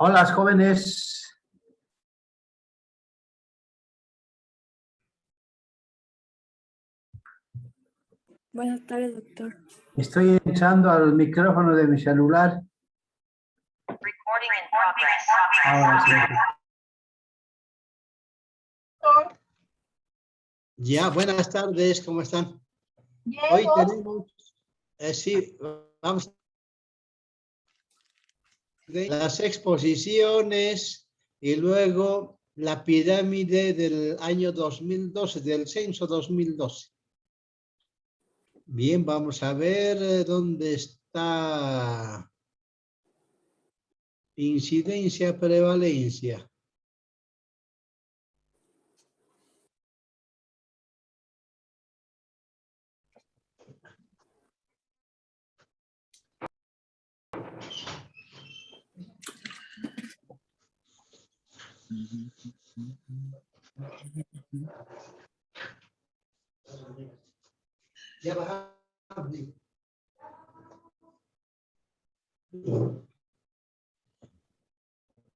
Hola, jóvenes. Buenas tardes, doctor. Estoy echando al micrófono de mi celular. Ahora sí. Ya, buenas tardes, ¿cómo están? Bien, Hoy ¿vos? tenemos, sí, vamos de las exposiciones y luego la pirámide del año 2012, del censo 2012. Bien, vamos a ver dónde está incidencia, prevalencia. Ya bajamos.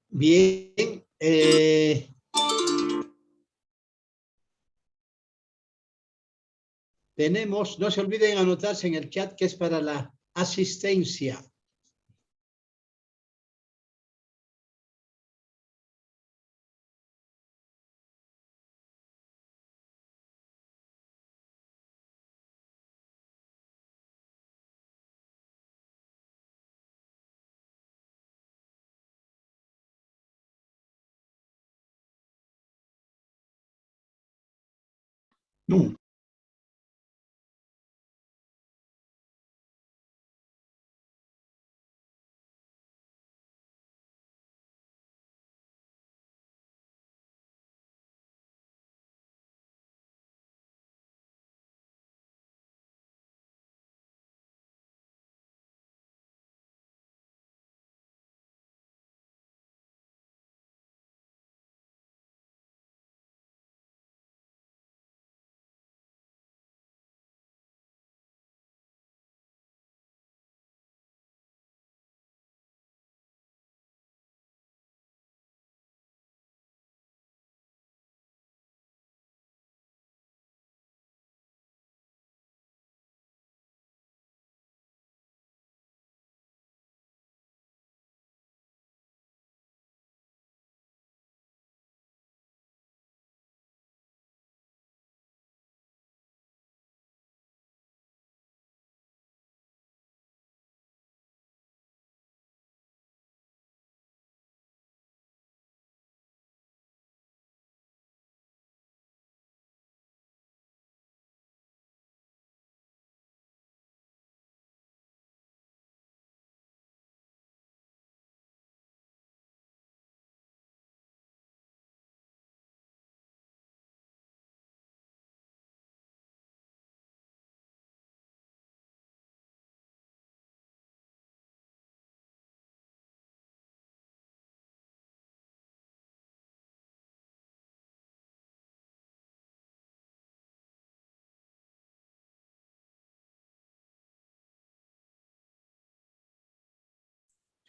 Bien, tenemos, no se olviden anotarse en el chat que es para la asistencia.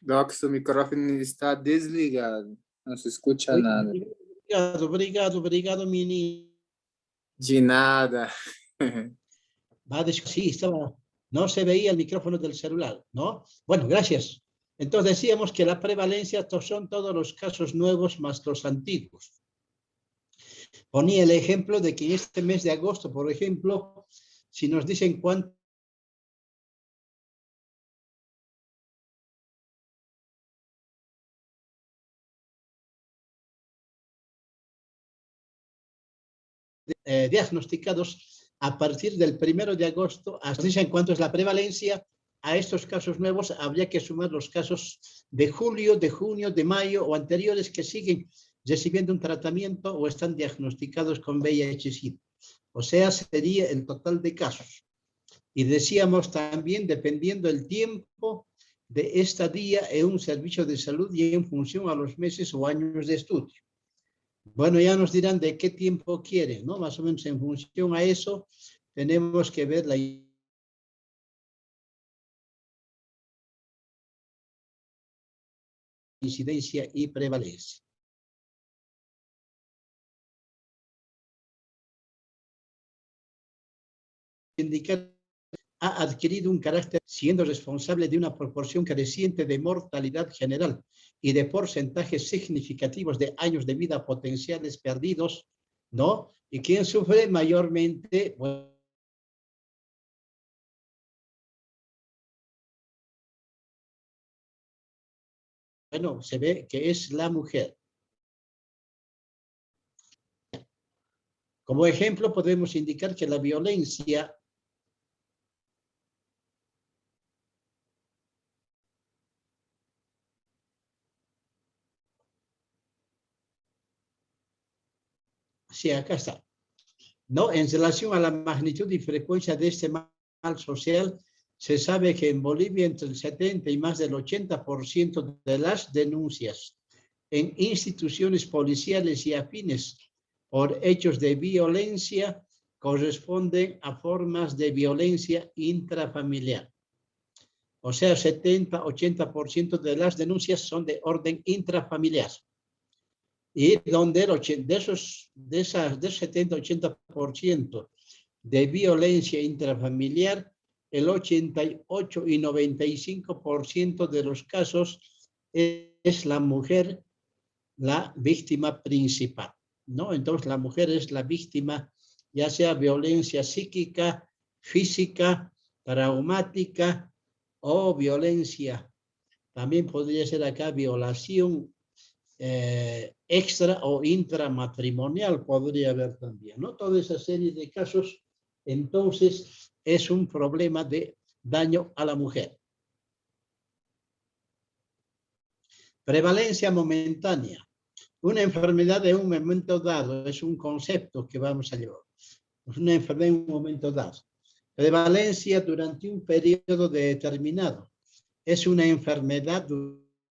Doc, su micrófono está desligado. No se escucha nada. Obrigado, menino. De nada. Sí, estaba, no se veía el micrófono del celular, ¿no? Bueno, gracias. Entonces decíamos que la prevalencia son todos los casos nuevos más los antiguos. Ponía el ejemplo de que en este mes de agosto, por ejemplo, si nos dicen cuánto diagnosticados a partir del 1 de agosto, hasta dicen cuánto es la prevalencia, a estos casos nuevos habría que sumar los casos de julio, de junio, de mayo o anteriores que siguen recibiendo un tratamiento o están diagnosticados con VIH-Sida. O sea, sería el total de casos. Y decíamos también, dependiendo el tiempo de estadía en un servicio de salud y en función a los meses o años de estudio. Bueno, ya nos dirán de qué tiempo quieren, ¿no? Más o menos en función a eso tenemos que ver la incidencia y prevalencia. Indicar ha adquirido un carácter siendo responsable de una proporción creciente de mortalidad general y de porcentajes significativos de años de vida potenciales perdidos, ¿no? Y quien sufre mayormente, bueno, se ve que es la mujer. Como ejemplo, podemos indicar que la violencia sí, acá está. ¿No? En relación a la magnitud y frecuencia de este mal social, se sabe que en Bolivia entre el 70 y más del 80% de las denuncias en instituciones policiales y afines por hechos de violencia corresponden a formas de violencia intrafamiliar. O sea, 70-80% de las denuncias son de orden intrafamiliar. Y donde del 70-80% de violencia intrafamiliar, el 88 y 95% de los casos es la mujer la víctima principal, ¿no? Entonces la mujer es la víctima, ya sea violencia psíquica, física, traumática o violencia. También podría ser acá violación extra o intramatrimonial podría haber también, ¿no? Toda esa serie de casos, entonces, es un problema de daño a la mujer. Prevalencia momentánea. Una enfermedad en un momento dado es un concepto que vamos a llevar. Es una enfermedad en un momento dado. Prevalencia durante un periodo determinado. Es una enfermedad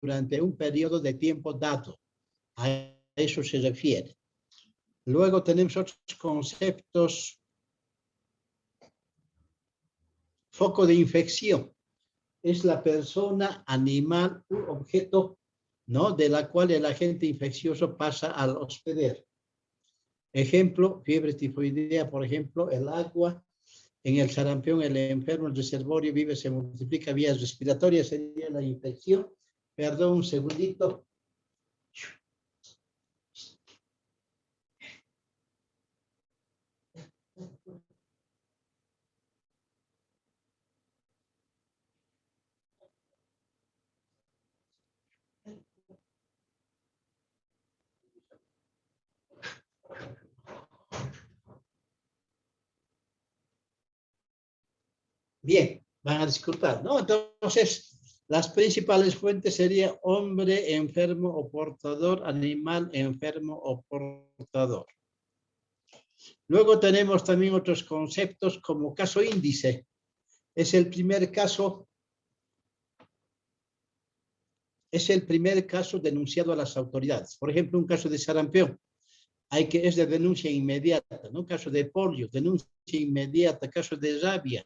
durante un periodo de tiempo dado. A eso se refiere. Luego tenemos otros conceptos. Foco de infección. Es la persona, animal u objeto, ¿no? De la cual el agente infeccioso pasa al hospedero. Ejemplo, fiebre tifoidea, por ejemplo, el agua. En el sarampión, el enfermo, el reservorio vive, se multiplica, vías respiratorias, sería la infección. Perdón, un segundito. Bien, van a disculpar, ¿no? Entonces, las principales fuentes serían hombre enfermo o portador, animal enfermo o portador. Luego tenemos también otros conceptos como caso índice. Es el primer caso denunciado a las autoridades. Por ejemplo, un caso de sarampión. Es de denuncia inmediata, ¿no? Caso de polio, denuncia inmediata. Caso de rabia,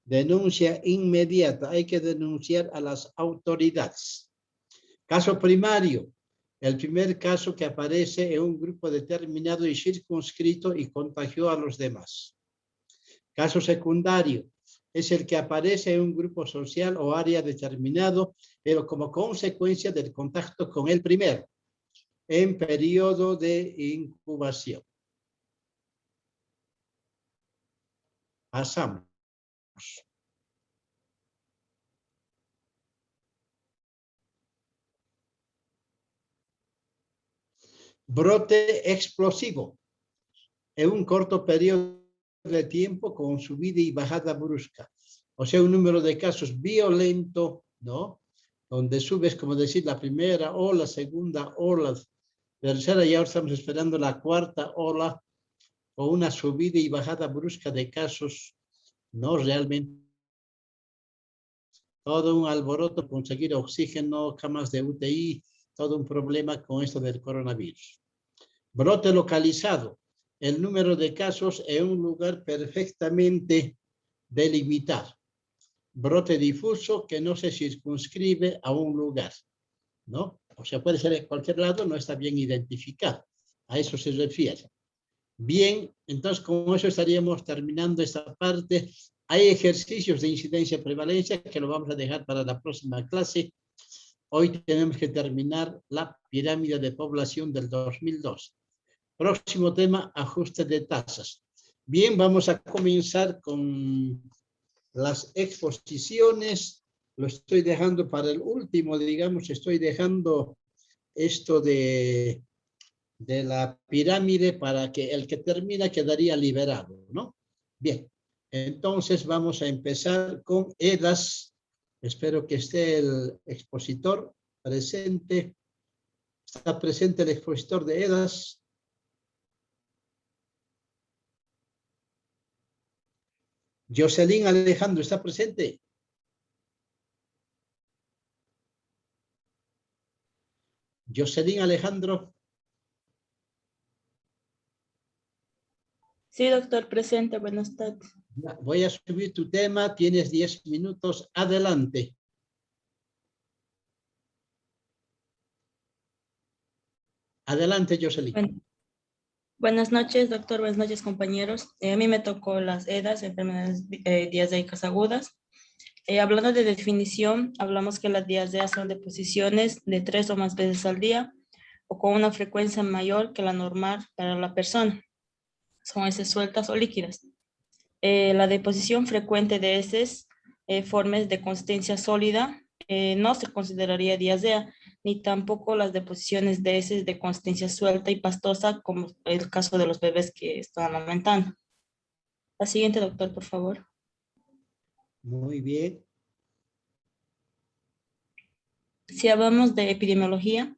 denuncia inmediata. Hay que denunciar a las autoridades. Caso primario. El primer caso que aparece en un grupo determinado y circunscrito y contagió a los demás. Caso secundario. Es el que aparece en un grupo social o área determinado, pero como consecuencia del contacto con el primero, en periodo de incubación. Pasamos. Brote explosivo. En un corto periodo de tiempo con subida y bajada brusca. O sea, un número de casos violento, ¿no? Donde subes, como decir, la primera ola, segunda ola, tercera, y ahora estamos esperando la cuarta ola, o una subida y bajada brusca de casos, ¿no? Realmente todo un alboroto, conseguir oxígeno, camas de UTI, todo un problema con esto del coronavirus. Brote localizado. El número de casos en un lugar perfectamente delimitado. Brote difuso que no se circunscribe a un lugar. ¿no? O sea, puede ser en cualquier lado, no está bien identificado. A eso se refiere. Bien, entonces con eso estaríamos terminando esta parte. Hay ejercicios de incidencia-prevalencia que lo vamos a dejar para la próxima clase. Hoy tenemos que terminar la pirámide de población del 2002. Próximo tema, ajuste de tasas. Bien, vamos a comenzar con las exposiciones. Lo estoy dejando para el último, digamos, estoy dejando esto de la pirámide para que el que termina quedaría liberado, ¿no? Bien, entonces vamos a empezar con EDAS. Espero que esté el expositor presente. ¿Está presente el expositor de EDAS? Jocelyn Alejandro, ¿está presente? Jocelyn Alejandro. Sí, doctor, presente. Buenas tardes. Voy a subir tu tema, tienes 10 minutos, adelante. Adelante, Jocelyn. Buenas noches, doctor. Buenas noches, compañeros. A mí me tocó las EDAs, enfermedades diarreicas agudas. Hablando de definición, hablamos que las diarreas son deposiciones de 3 o más veces al día o con una frecuencia mayor que la normal para la persona. Son heces sueltas o líquidas. La deposición frecuente de heces formas de consistencia sólida no se consideraría diarrea, ni tampoco las deposiciones de heces de consistencia suelta y pastosa, como el caso de los bebés que están amamentando. La siguiente, doctor, por favor. Muy bien. Si hablamos de epidemiología,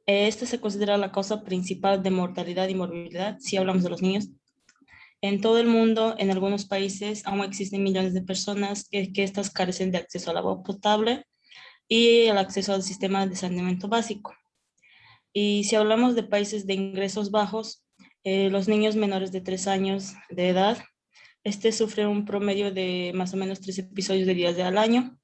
esta se considera la causa principal de mortalidad y morbilidad, si hablamos de los niños. En todo el mundo, en algunos países, aún existen millones de personas que estas carecen de acceso al agua potable y el acceso al sistema de saneamiento básico. Y si hablamos de países de ingresos bajos, los niños menores de 3 años de edad, sufren un promedio de más o menos 3 episodios de diarrea al año.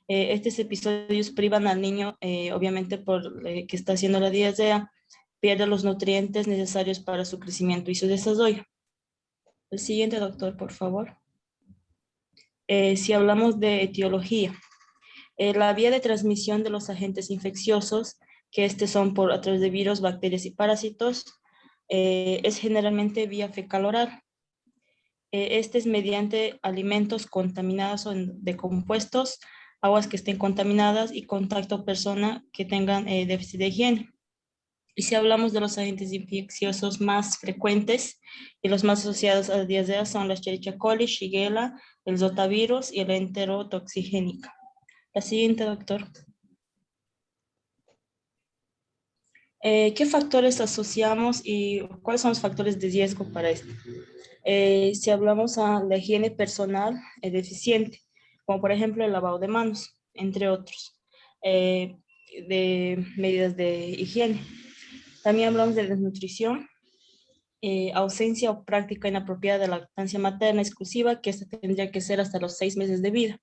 Estos episodios privan al niño, obviamente por que está haciendo la diarrea, pierde los nutrientes necesarios para su crecimiento y su desarrollo. El siguiente, doctor, por favor. Si hablamos de etiología, la vía de transmisión de los agentes infecciosos, que son a través de virus, bacterias y parásitos, es generalmente vía fecal-oral. Es mediante alimentos contaminados o decompuestos, aguas que estén contaminadas y contacto persona que tengan déficit de higiene. Y si hablamos de los agentes infecciosos más frecuentes y los más asociados a la diarrea son la Escherichia coli, Shigella, el rotavirus y el enterotoxigénica. La siguiente, doctor. ¿Qué factores asociamos y cuáles son los factores de riesgo para esto? Si hablamos a la higiene personal deficiente, como por ejemplo el lavado de manos, entre otros, de medidas de higiene. También hablamos de desnutrición, ausencia o práctica inapropiada de lactancia materna exclusiva, que esta tendría que ser hasta los 6 meses de vida.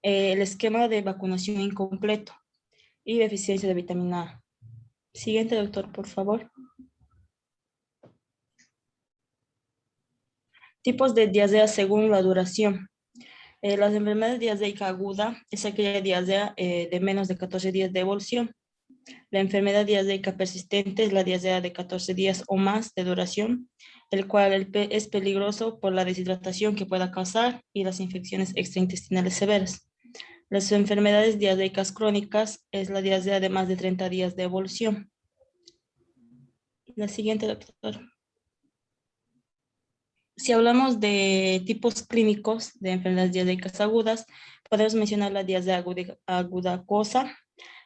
El esquema de vacunación incompleto y deficiencia de vitamina A. Siguiente, doctor, por favor. Tipos de diarrea según la duración. Las enfermedades diarreica aguda es aquella diarrea de menos de 14 días de evolución. La enfermedad diarreica persistente es la diarrea de 14 días o más de duración, el cual es peligroso por la deshidratación que pueda causar y las infecciones extraintestinales severas. Las enfermedades diarreicas crónicas es la diarrea de más de 30 días de evolución. La siguiente, doctor. Si hablamos de tipos clínicos de enfermedades diarreicas agudas, podemos mencionar la diarrea aguda acuosa.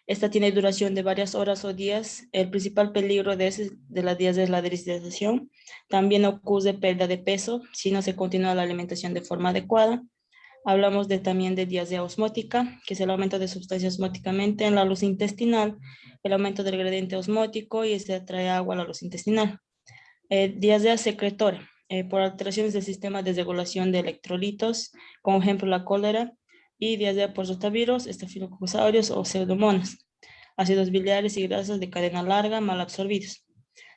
Esta tiene duración de varias horas o días. El principal peligro de la diarrea es la deshidratación. También ocurre pérdida de peso si no se continúa la alimentación de forma adecuada. Hablamos también de diarrea osmótica, que es el aumento de sustancias osmóticamente en la luz intestinal, el aumento del gradiente osmótico y se atrae agua a la luz intestinal. Diarrea secretora, por alteraciones del sistema de regulación de electrolitos, como ejemplo la cólera, y diarrea por rotavirus, estafilococcus aureus o pseudomonas. ácidos biliares y grasas de cadena larga mal absorbidos.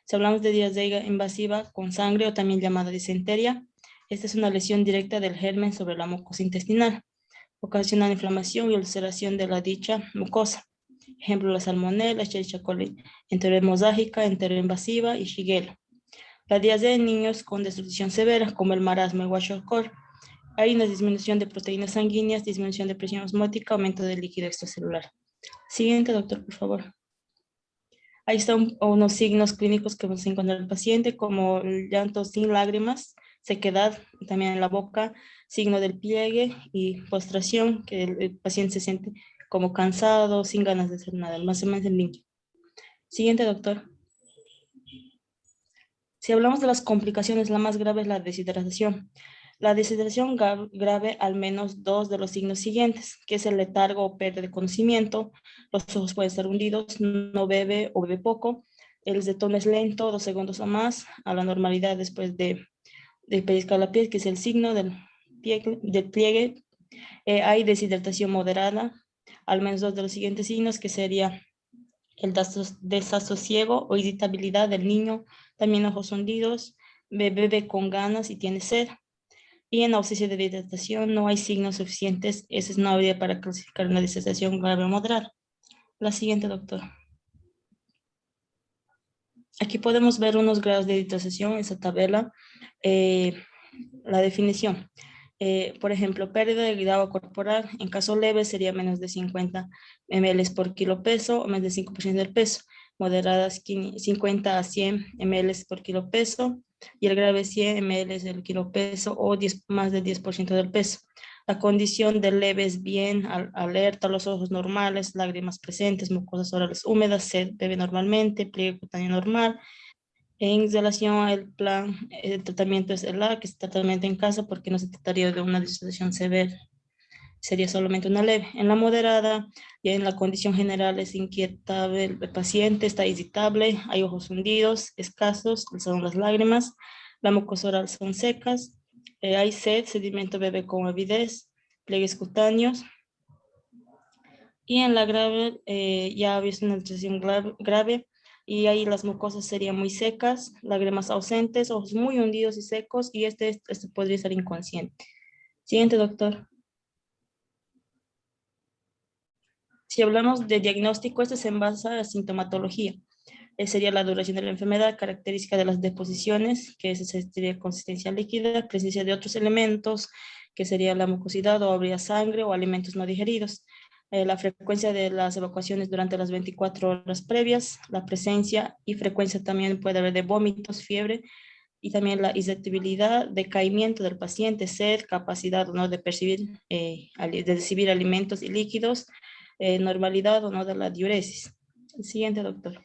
Si hablamos de diarrea invasiva con sangre o también llamada disentería, esta es una lesión directa del germen sobre la mucosa intestinal. Ocasiona inflamación y ulceración de la dicha mucosa. Ejemplo, la salmonella, Escherichia coli enterohemoságica, enteroinvasiva y Shigella. La diarrea en niños con desnutrición severa, como el marasmo y kwashiorkor. Hay una disminución de proteínas sanguíneas, disminución de presión osmótica, aumento del líquido extracelular. Siguiente, doctor, por favor. Ahí están unos signos clínicos que vamos a encontrar en el paciente, como el llanto sin lágrimas, sequedad también en la boca, signo del pliegue y postración, que el paciente se siente como cansado, sin ganas de hacer nada, más o menos en línea. Siguiente, doctor. Si hablamos de las complicaciones, la más grave es la deshidratación. La deshidratación grave, al menos 2 de los signos siguientes, que es el letargo o pérdida de conocimiento, los ojos pueden estar hundidos, no bebe o bebe poco, el tono es lento, 2 segundos o más, a la normalidad después de pellizcar la piel, que es el signo del pliegue. Hay deshidratación moderada, al menos 2 de los siguientes signos, que sería el desasosiego o irritabilidad del niño, también ojos hundidos, bebe con ganas y tiene sed. Y en ausencia de hidratación no hay signos suficientes. Esa es una habilidad para clasificar una deshidratación grave o moderada. La siguiente, doctor. Aquí podemos ver unos grados de hidratación en esa tabla. La definición. Por ejemplo, pérdida de agua corporal. En caso leve sería menos de 50 ml por kilo peso o menos de 5% del peso. Moderadas 50 a 100 ml por kilo peso y el grave 100 ml del kilo peso o más del 10% del peso. La condición de leve es bien, alerta, los ojos normales, lágrimas presentes, mucosas orales húmedas, sed, bebe normalmente, pliegue cutáneo normal. En relación al plan, el tratamiento es el A, que es tratamiento en casa porque no se trataría de una deshidratación severa, sería solamente una leve. En la moderada y en la condición general es inquietable el paciente, está irritable, hay ojos hundidos, escasos, son las lágrimas, la mucosa oral son secas, hay sed, sedimento bebe con avidez, pliegues cutáneos. Y en la grave, ya había una deshidratación grave y ahí las mucosas serían muy secas, lágrimas ausentes, ojos muy hundidos y secos, y este podría estar inconsciente. Siguiente, doctor. Si hablamos de diagnóstico, este se basa en la sintomatología. Sería la duración de la enfermedad, característica de las deposiciones, que sería consistencia líquida, presencia de otros elementos, que sería la mucosidad o habría sangre o alimentos no digeridos. La frecuencia de las evacuaciones durante las 24 horas previas, la presencia y frecuencia también puede haber de vómitos, fiebre, y también la irritabilidad, decaimiento del paciente, sed, capacidad o no de percibir, de recibir alimentos y líquidos, normalidad o no de la diuresis. El siguiente, doctor.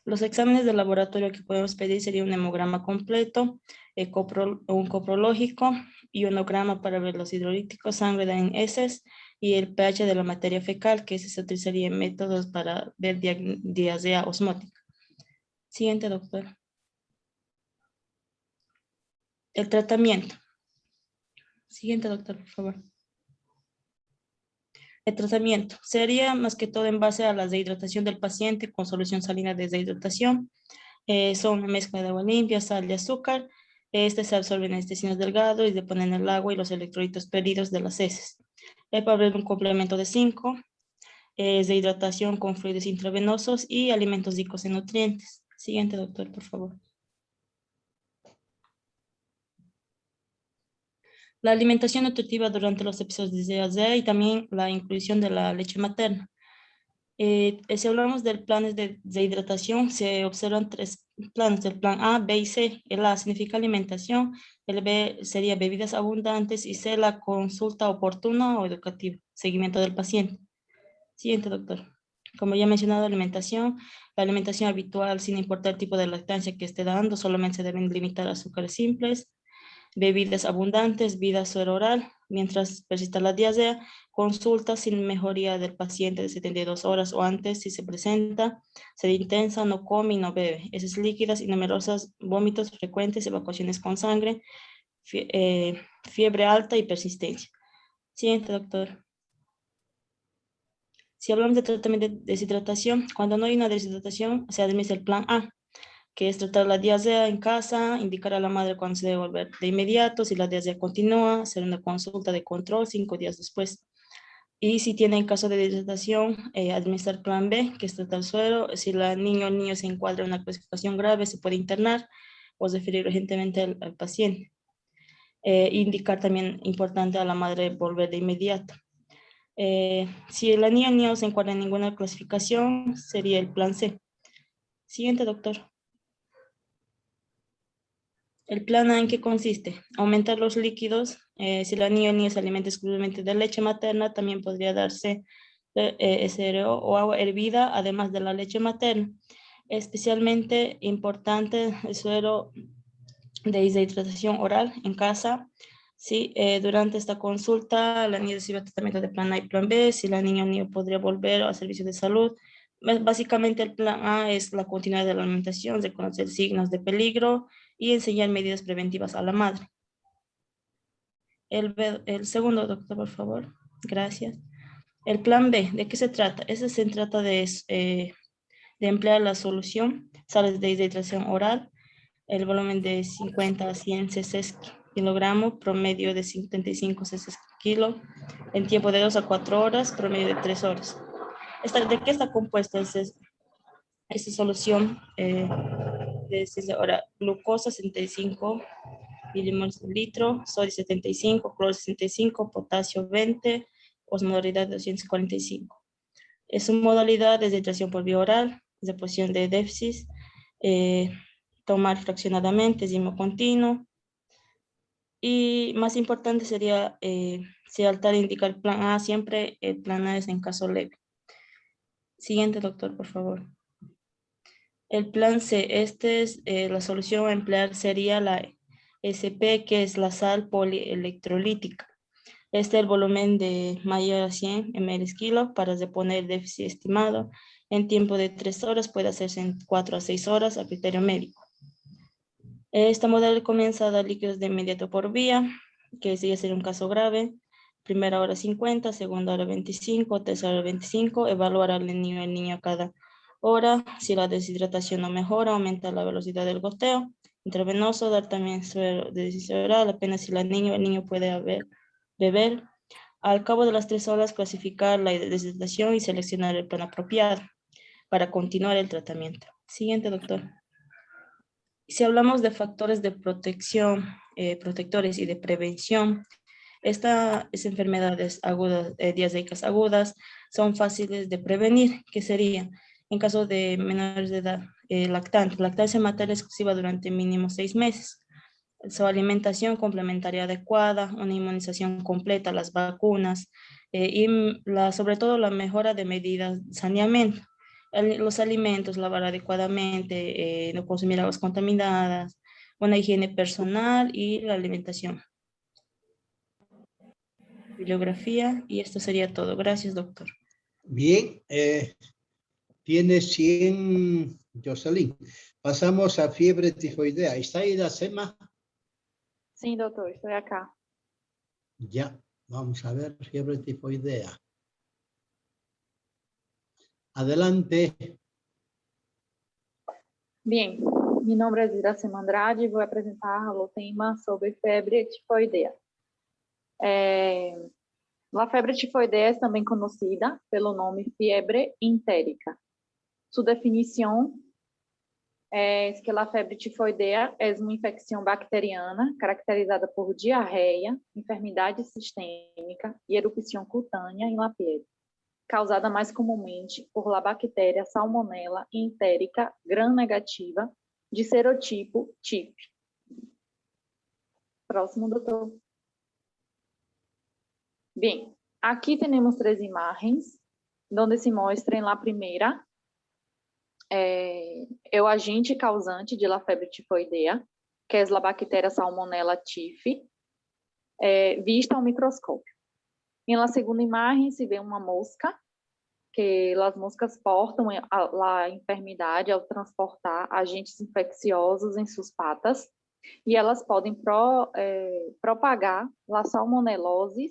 Los exámenes de laboratorio que podemos pedir sería un hemograma completo, un coprológico, ionograma para ver los hidrolíticos, sangre en heces y el pH de la materia fecal, que se utilizaría en métodos para ver diarrea osmótica. Siguiente, doctor. El tratamiento. Siguiente, doctor, por favor. El tratamiento sería más que todo en base a la deshidratación del paciente con solución salina de deshidratación. Son una mezcla de agua limpia, sal y azúcar. Este se absorbe en intestinos delgados y se pone en el agua y los electrolitos perdidos de las heces. Para ver un complemento de 5, es de hidratación con fluidos intravenosos y alimentos ricos en nutrientes. Siguiente, doctor, por favor. La alimentación nutritiva durante los episodios de diarrea y también la inclusión de la leche materna. Si hablamos del plan de hidratación, se observan 3 planes, el plan A, B y C. El A significa alimentación, el B sería bebidas abundantes y C, la consulta oportuna o educativa, seguimiento del paciente. Siguiente, doctor. Como ya he mencionado, la alimentación habitual, sin importar el tipo de lactancia que esté dando, solamente se deben limitar a azúcares simples, bebidas abundantes, vida suero oral, mientras persista la diarrea, consulta sin mejoría del paciente de 72 horas o antes si se presenta, sed intensa, no come y no bebe, heces líquidas y numerosas vómitos frecuentes, evacuaciones con sangre, fiebre alta y persistencia. Siguiente, doctor. Si hablamos de tratamiento de deshidratación, cuando no hay una deshidratación, se administra el plan A, que es tratar la diarrea en casa, indicar a la madre cuándo se debe volver de inmediato, si la diarrea continúa, hacer una consulta de control 5 días después. Y si tiene en caso de deshidratación, administrar plan B, que es tratar el suero. Si la niño o el niño se encuadra en una clasificación grave, se puede internar o referir urgentemente al paciente. Indicar también importante a la madre volver de inmediato. Si la niña o el niño se encuadra en ninguna clasificación, sería el plan C. Siguiente, doctor. ¿El plan A en qué consiste? Aumentar los líquidos. Si la niña o el niño se alimenta exclusivamente de leche materna, también podría darse SRO o agua hervida, además de la leche materna. Especialmente importante el suero de deshidratación oral en casa. Sí, durante esta consulta la niña recibe tratamiento de plan A y plan B. Si la niña o niño podría volver al servicio de salud. Básicamente el plan A es la continuidad de la alimentación, reconocer signos de peligro y enseñar medidas preventivas a la madre. El segundo, doctor, por favor. Gracias. El plan B, ¿de qué se trata? Ese se trata de emplear la solución, sales de deshidratación oral, el volumen de 50 a 100 cc kilogramo, promedio de 75 cc kilo, en tiempo de 2 a 4 horas, promedio de 3 horas. ¿De qué está compuesta esa solución? Ahora, glucosa 65 milimoles por litro, sodio 75, cloro 65, potasio 20, osmolaridad 245. Es una modalidad de deshidratación por vía oral, reposición de déficit, tomar fraccionadamente, enzima continuo. Y más importante sería, si al indicar el plan A, siempre el plan A es en caso leve. Siguiente, doctor, por favor. El plan C, la solución a emplear sería la SP, que es la sal polielectrolítica. El volumen de mayor a 100 ml kilo para reponer el déficit estimado en tiempo de 3 horas, puede hacerse en 4 a 6 horas a criterio médico. Esta modalidad comienza a dar líquidos de inmediato por vía, que sería un caso grave. Primera hora 50, segunda hora 25, tercera hora 25. Evaluar al niño a cada hora. Si la deshidratación no mejora, aumenta la velocidad del goteo. Intravenoso, dar también suero de deshidratación oral, apenas si el niño puede beber. Al cabo de las 3 horas, clasificar la deshidratación y seleccionar el plan apropiado para continuar el tratamiento. Siguiente, doctor. Si hablamos de factores de protección, protectores y de prevención, estas enfermedades agudas, diarreicas agudas, son fáciles de prevenir, que serían, en caso de menores de edad, lactancia materna exclusiva durante mínimo 6 meses, su alimentación complementaria adecuada, una inmunización completa, las vacunas, y sobre todo la mejora de medidas de saneamiento. Los alimentos, lavar adecuadamente, no consumir aguas contaminadas, una higiene personal y la alimentación. Bibliografía, y esto sería todo. Gracias, doctor. Bien, tiene 100, Jocelyn. Pasamos a fiebre tifoidea. ¿Está ahí la SEMA? Sim, doutor, estou acá. Ya, vamos a ver, fiebre tifoidea. Adelante. Bem, meu nome é Iracema Andrade e vou apresentar o tema sobre febre tifoidea. A febre tifoidea é também conhecida pelo nome fiebre entérica. Sua definição é que a febre tifoidea é uma infecção bacteriana caracterizada por diarreia, enfermidade sistêmica e erupção cutânea em la piel, causada mais comumente por la bactéria Salmonella entérica gram-negativa de serotipo TIP. Próximo, doutor. Bem, aqui temos 3 imagens, onde se mostra em la primeira o agente causante de la febre tifoidea, que é a bactéria Salmonella typhi, vista ao microscópio. Em la segunda imagem se vê uma mosca, que as moscas portam a enfermidade ao transportar agentes infecciosos em suas patas, e elas podem propagar a salmonelose,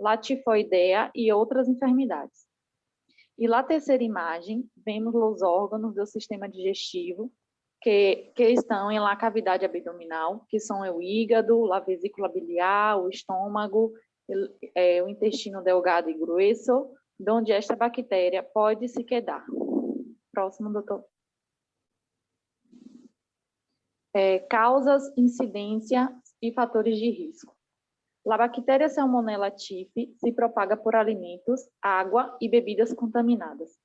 la tifoidea e outras enfermidades. E na terceira imagem, vemos os órgãos do sistema digestivo que estão em la cavidade abdominal, que são o hígado, a vesícula biliar, o estômago, o intestino delgado e grueso, onde esta bactéria pode se quedar. Próximo, doutor. Causas, incidência e fatores de risco. A bactéria Salmonella typhi se propaga por alimentos, água e bebidas contaminadas.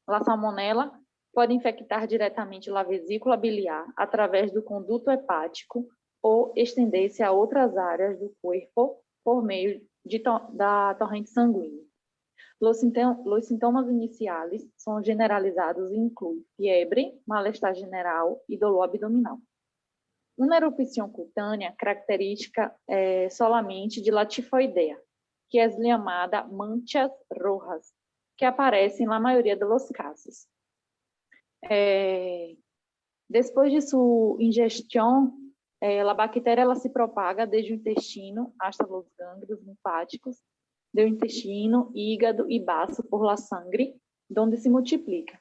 A salmonela pode infectar diretamente a vesícula biliar através do conduto hepático ou estender-se a outras áreas do corpo por meio da torrente sanguínea. Os sintomas iniciais são generalizados e incluem febre, mal-estar geral e dolor abdominal. Uma erupção cutânea característica solamente de la tifoidea, que é chamada manchas rojas, que aparecem na maioria dos casos. Depois de sua ingestão, a bactéria ela se propaga desde o intestino hasta os gânglios linfáticos do intestino, hígado e baço por la sangre, onde se multiplica.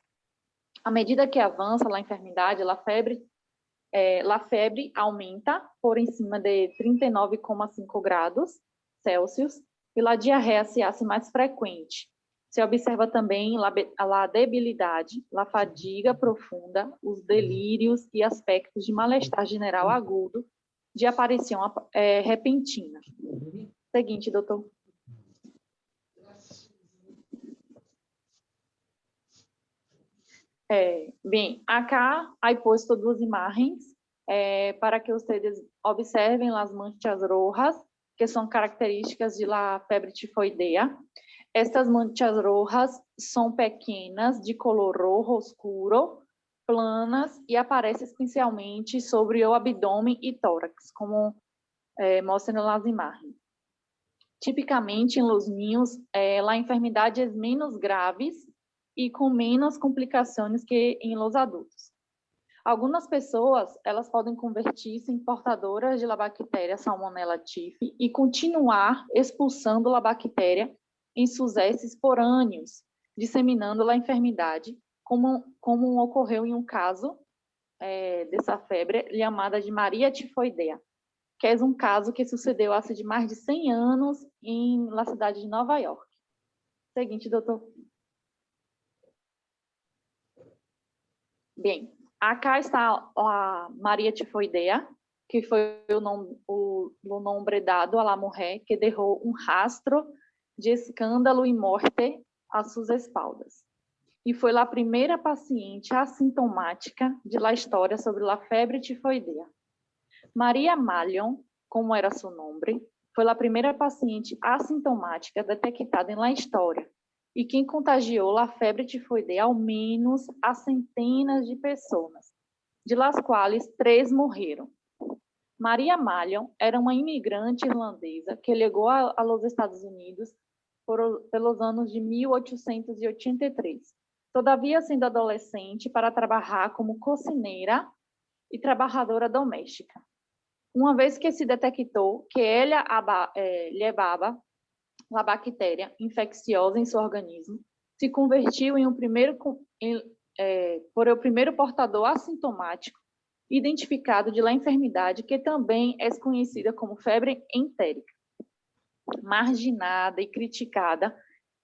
À medida que avança a enfermidade, a febre aumenta por em cima de 39,5 graus Celsius e a diarreia se hace mais frequente. Se observa também a debilidade, a fadiga profunda, os delírios e aspectos de mal-estar geral agudo de aparição repentina. Seguinte, doutor. Bem, acá há posto duas imagens para que vocês observem as manchas rojas, que são características de la febre tifoidea. Estas manchas rojas são pequenas, de color rojo escuro, planas e aparecem especialmente sobre o abdômen e tórax, como mostram nas imagens. Tipicamente, em los niños, a enfermidade é menos grave e com menos complicações que em los adultos. Algumas pessoas, elas podem convertir-se em portadoras de la bactéria Salmonella typhi e continuar expulsando a bactéria em seus heces por anos, disseminando a enfermidade, como ocorreu em um caso dessa febre chamada de Maria tifoidea, que é um caso que sucedeu há de mais de 100 anos na cidade de Nova York. Seguinte, doutor. Bem, acá está a Maria tifoidea, que foi o nome dado à mulher que deixou um rastro de escândalo e morte a suas espaldas. E foi a primeira paciente assintomática de la história sobre a febre tifoidea. Maria Malion, como era seu nome, foi a primeira paciente assintomática detectada na história e quem contagiou a febre tifoidea ao menos a centenas de pessoas, de las quais 3 morreram. Maria Malion era uma imigrante irlandesa que chegou aos Estados Unidos pelos anos de 1883, todavia sendo adolescente para trabalhar como cozinheira e trabalhadora doméstica. Uma vez que se detectou que ela levava a bactéria infecciosa em seu organismo, se convertiu em o primeiro portador assintomático identificado de la enfermidade, que também é conhecida como febre entérica. Marginada e criticada,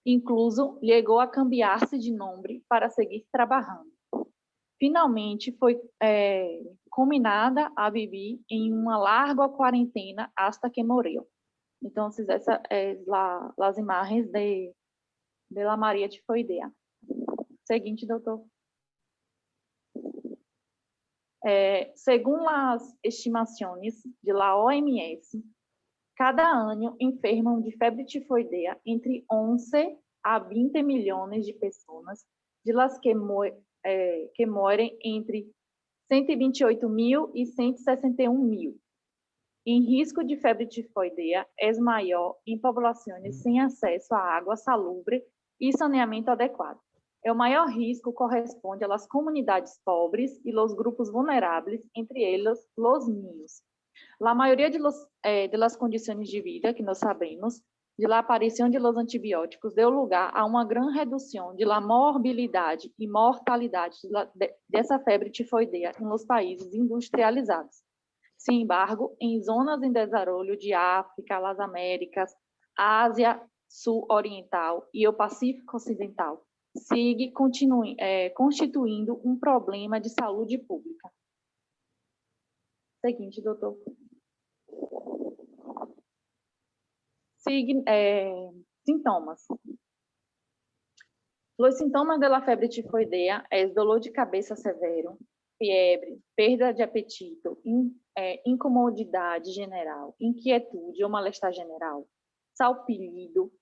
incluso chegou a cambiar-se de nome para seguir trabalhando. Finalmente, foi combinada a viver em uma larga quarentena hasta que morreu. Então, essas as imagens de la Maria tifoidea. Seguinte, doutor. Segundo as estimações de la OMS, cada ano enfermam de febre tifoidea entre 11 a 20 milhões de pessoas, de las que morrem entre 128 mil e 161 mil. Em risco de febre tifoidea é maior em populações sem acesso à água salubre e saneamento adequado. O maior risco corresponde às comunidades pobres e aos grupos vulneráveis, entre eles os niños. A maioria das condições de vida que nós sabemos de la aparição de los antibióticos deu lugar a uma grande redução de la morbilidade e mortalidade dessa febre tifoidea em los países industrializados. Sin embargo, em zonas em desarrollo de África, las Américas, Ásia Sul-Oriental e o Pacífico Ocidental, sigue constituindo um problema de saúde pública. Seguinte, doutor. Sintomas. Os sintomas da febre tifoidea é dolor de cabeça severo, fiebre, perda de apetite, incomodidade general, inquietude ou mal-estar general, salpillido,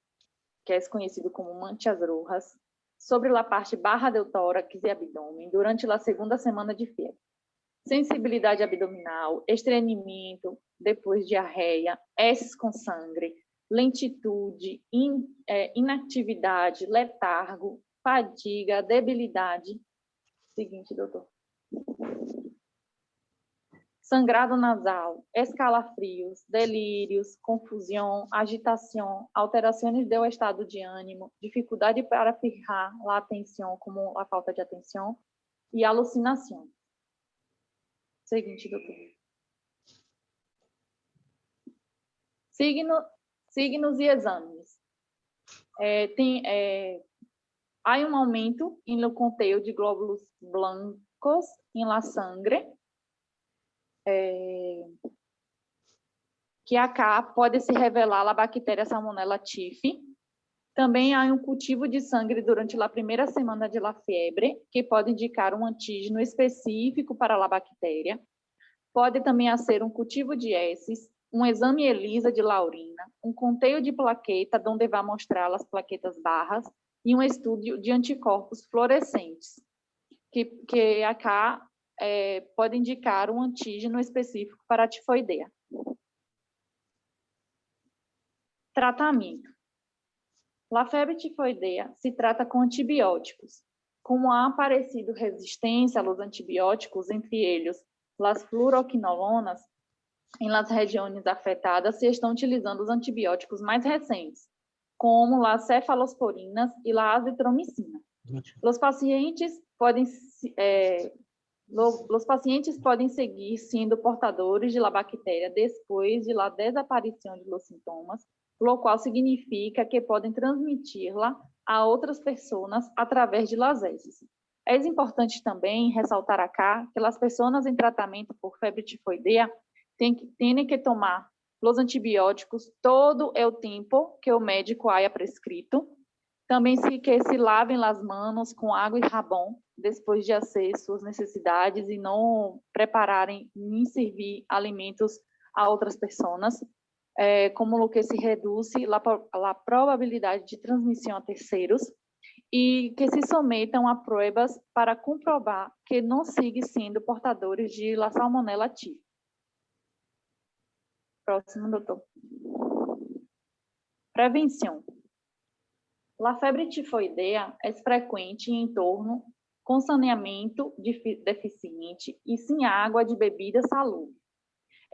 que é conhecido como manchas rojas, sobre a parte barra do tórax e abdômen durante a segunda semana de febre. Sensibilidade abdominal, estranhamento, depois diarreia, heces com sangue, lentitude, inatividade, letargo, fadiga, debilidade. Seguinte, doutor. Sangrado nasal, escalafrios, delírios, confusão, agitação, alterações do estado de ânimo, dificuldade para fijar a atenção, como a falta de atenção, e alucinação. Seguinte, doutor. Signos e exames. Há um aumento no conteúdo de glóbulos blancos em la sangre, que acá pode se revelar a bactéria Salmonella typhi. Também há um cultivo de sangue durante a primeira semana de la febre, que pode indicar um antígeno específico para a bactéria. Pode também ser um cultivo de heces, um exame ELISA de la urina, um conteúdo de plaqueta, onde vai mostrar as plaquetas barras, e um estudo de anticorpos fluorescentes, que acá pode indicar um antígeno específico para a tifoidea. Tratamento. A febre tifoidea se trata com antibióticos. Como há aparecido resistência aos antibióticos, entre eles as fluoroquinolonas, em las regiões afetadas se estão utilizando os antibióticos mais recentes, como as cefalosporinas e a azitromicina. Os pacientes podem seguir sendo portadores de la bactéria depois de la desaparição de los sintomas, o qual significa que podem transmiti-la a outras pessoas através de las heces. É importante também ressaltar acá que as pessoas em tratamento por febre tifoidea têm que tomar os antibióticos todo o tempo que o médico haya prescrito. Também que se lavem as mãos com água e sabão depois de fazer suas necessidades e não prepararem nem servir alimentos a outras pessoas, como o que se reduz a probabilidade de transmissão a terceiros, e que se sometam a provas para comprovar que não seguem sendo portadores de la Salmonella typhi. Próximo, doutor. Prevenção. A febre tifoidea é frequente em entorno com saneamento deficiente e sem água de bebida salubre.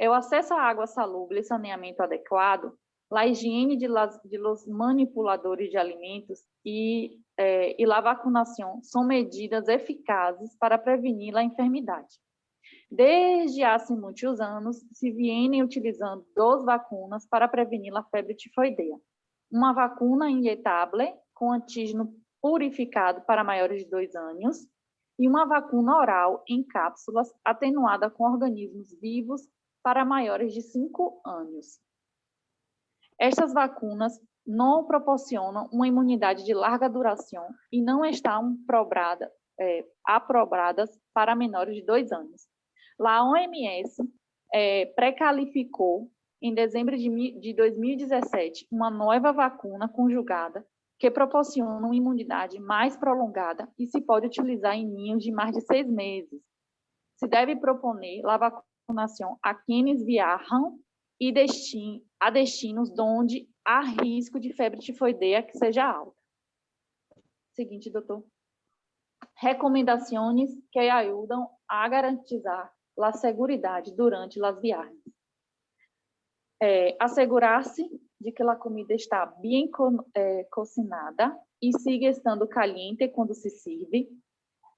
O acesso à água salubre e saneamento adequado, a higiene de los manipuladores de alimentos e a vacinação são medidas eficazes para prevenir a enfermidade. Desde há muitos anos, se vêm utilizando 2 vacinas para prevenir a febre tifoidea. Uma vacuna injetável com antígeno purificado para maiores de 2 anos e uma vacuna oral em cápsulas atenuada com organismos vivos para maiores de 5 anos. Estas vacinas não proporcionam uma imunidade de larga duração e não estão aprovadas para menores de 2 anos. A OMS precalificou em dezembro de 2017 uma nova vacuna conjugada que proporciona uma imunidade mais prolongada e se pode utilizar em ninhos de mais de 6 meses. Se deve proponer a vacinação a quienes viajam e a destinos onde há risco de febre tifoidea que seja alta. Seguinte, doutor. Recomendações que ajudam a garantizar a segurança durante as viagens. Assegurar-se de que a comida está bem cocinada e siga estando caliente quando se sirve,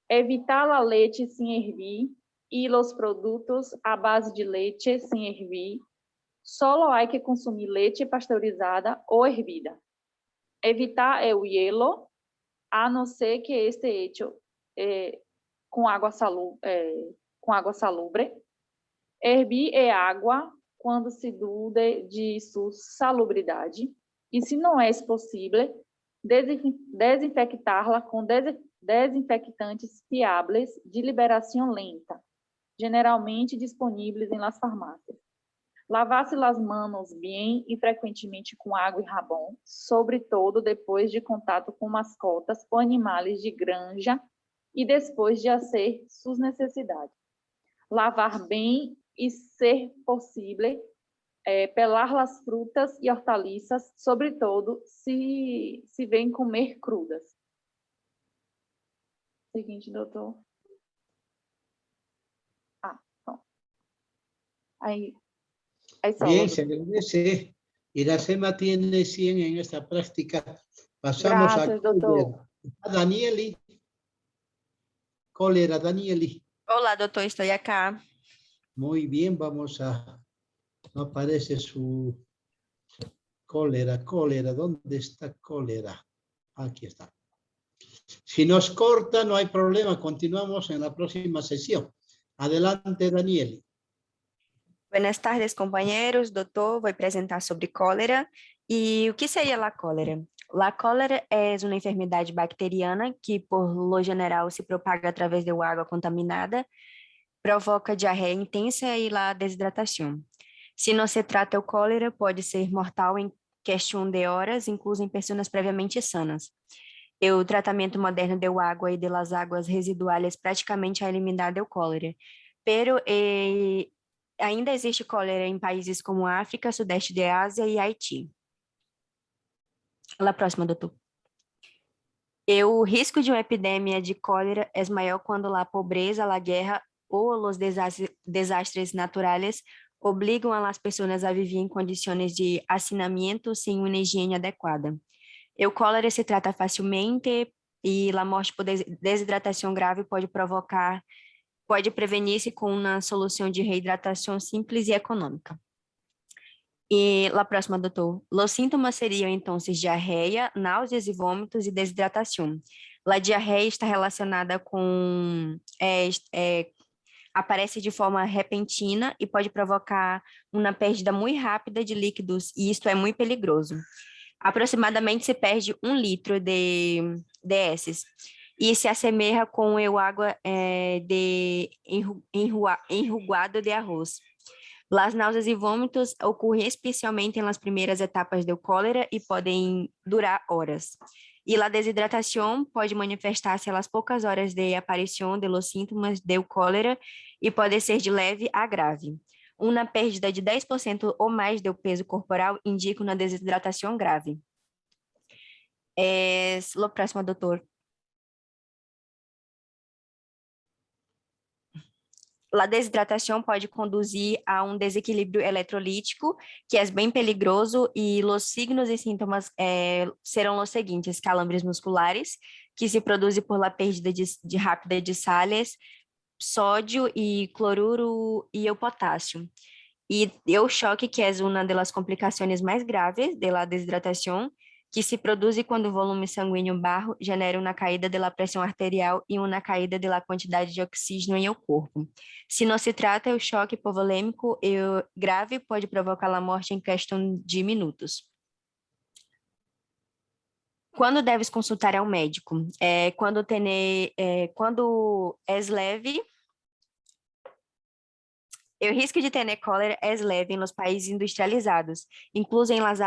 evitar a leite sem hervir e os produtos à base de leite sem hervir. Solo há que consumir leite pasteurizada ou hervida. Evitar o hielo, a não ser que este hecho com água salubre. Hervir água quando se dude de sua salubridade. E se não é possível, desinfectá-la com desinfectantes fiáveis de liberação lenta, generalmente disponíveis em las farmácias. Lavar-se as mãos bem e frequentemente com água e sabão, sobretudo depois de contato com mascotas ou animais de granja e depois de fazer suas necessidades. Lavar bem e, ser possível, pelar as frutas e hortaliças, sobretudo se vem comer crudas. Seguinte, doutor. Bom. Ahí Bien, solo. se agradece. Iracema tiene 100 en esta práctica. Pasamos Gracias, doutor. a Danieli. Cólera, Danieli. Olá, doutor, estou acá. Muy bien, vamos a... No aparece su cólera. ¿Dónde está cólera? Aquí está. Si nos corta, no hay problema. Continuamos en la próxima sesión. Adelante, Danieli. Buenas tardes, companheiros. Doutor, vou apresentar sobre cólera. E o que seria a cólera? A cólera é uma enfermidade bacteriana que, por lo general, se propaga através da água contaminada, provoca diarreia intensa e a desidratação. Se não se trata o cólera, pode ser mortal em questão de horas, incluso em pessoas previamente sanas. O tratamento moderno de água e das águas residuais praticamente ha eliminado o cólera, pero ainda existe cólera em países como África, Sudeste de Ásia e Haiti. A próxima, doutor. O risco de uma epidemia de cólera é maior quando a pobreza, a guerra ou os desastres naturais obrigam as pessoas a viver em condições de hacinamento sem uma higiene adequada. O cólera se trata facilmente e a morte por desidratação grave pode prevenir-se com uma solução de reidratação simples e econômica. E a próxima, doutor. Os sintomas seriam, então, diarreia, náuseas e vômitos e desidratação. A diarreia está relacionada com... aparece de forma repentina e pode provocar uma perda muito rápida de líquidos, e isto é muito perigoso. Aproximadamente se perde 1 litro de heces, e se assemelha com a água de enrugado de arroz. As náuseas e vômitos ocorrem especialmente nas primeiras etapas do cólera e podem durar horas. E a desidratação pode manifestar-se às poucas horas de aparição de los sintomas do cólera e pode ser de leve a grave. Uma perda de 10% ou mais do peso corporal indica uma desidratação grave. O próximo, doutor. A desidratação pode conduzir a um desequilíbrio eletrolítico, que é bem perigoso, e os signos e sintomas serão os seguintes: calambres musculares, que se produzem por la perda rápida de sales, sódio e cloruro e o potássio. E o choque, que é uma das complicações mais graves da desidratação, que se produz quando o volume sanguíneo baixo genera uma caída da pressão arterial e uma caída da quantidade de oxígeno em o corpo. Se não se trata, o choque hipovolêmico grave pode provocar a morte em questão de minutos. Quando deves consultar ao médico? Quando és leve. O risco de ter cólera é leve nos países industrializados, incluso em las